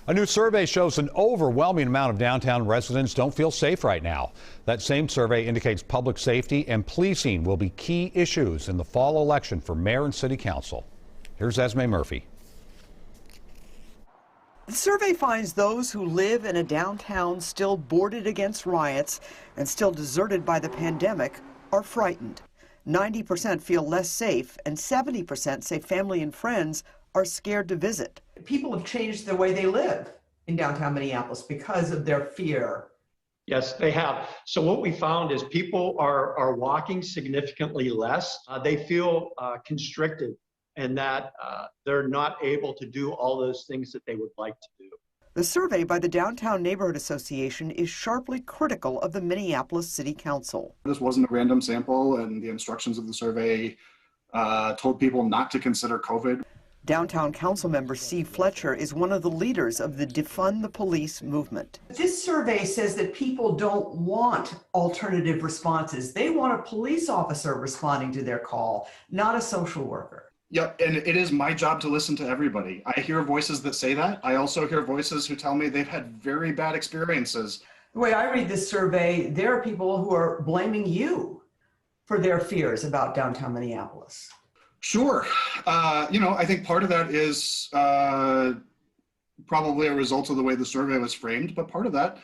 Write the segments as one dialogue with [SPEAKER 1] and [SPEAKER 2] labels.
[SPEAKER 1] A new survey shows an overwhelming amount of downtown residents don't feel safe right now. That same survey indicates public safety and policing will be key issues in the fall election for mayor and city council. Here's Esme Murphy.
[SPEAKER 2] The survey finds those who live in a downtown still boarded against riots and still deserted by the pandemic are frightened. 90% feel less safe, and 70% say family and friends are scared to visit.
[SPEAKER 3] People have changed the way they live in downtown Minneapolis because of their fear.
[SPEAKER 4] Yes, they have. So what we found is people are walking significantly less. They feel constricted and that they're not able to do all those things that they would like to do.
[SPEAKER 2] The survey by the Downtown Neighborhood Association is sharply critical of the Minneapolis City Council.
[SPEAKER 5] This wasn't a random sample, and the instructions of the survey told people not to consider COVID.
[SPEAKER 2] Downtown Council member Steve Fletcher is one of the leaders of the Defund the Police movement.
[SPEAKER 3] This survey says that people don't want alternative responses. They want a police officer responding to their call, not a social worker.
[SPEAKER 5] Yep, and it is my job to listen to everybody. I hear voices that say that. I also hear voices who tell me they've had very bad experiences.
[SPEAKER 3] The way I read this survey, there are people who are blaming you for their fears about downtown Minneapolis.
[SPEAKER 5] Sure. I think part of that is probably a result of the way the survey was framed, but part of that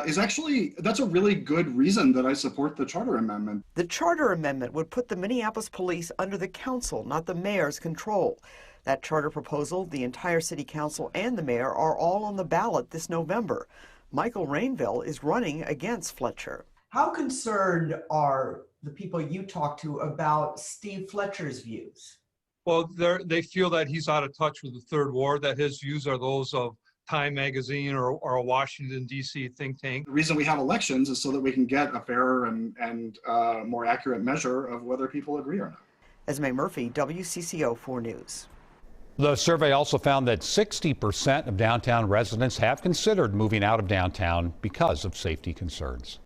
[SPEAKER 5] is actually, that's a really good reason that I support the charter amendment.
[SPEAKER 2] The charter amendment would put the Minneapolis police under the council, not the mayor's control. That charter proposal, the entire city council and the mayor are all on the ballot this November. Michael Rainville is running against Fletcher.
[SPEAKER 3] How concerned are the people you talk to about Steve Fletcher's views?
[SPEAKER 6] Well, they feel that he's out of touch with the third ward, that his views are those of Time magazine or a Washington, D.C. think tank.
[SPEAKER 5] The reason we have elections is so that we can get a fairer and more accurate measure of whether people agree or not.
[SPEAKER 2] Esme Murphy, WCCO 4 News.
[SPEAKER 1] The survey also found that 60% of downtown residents have considered moving out of downtown because of safety concerns.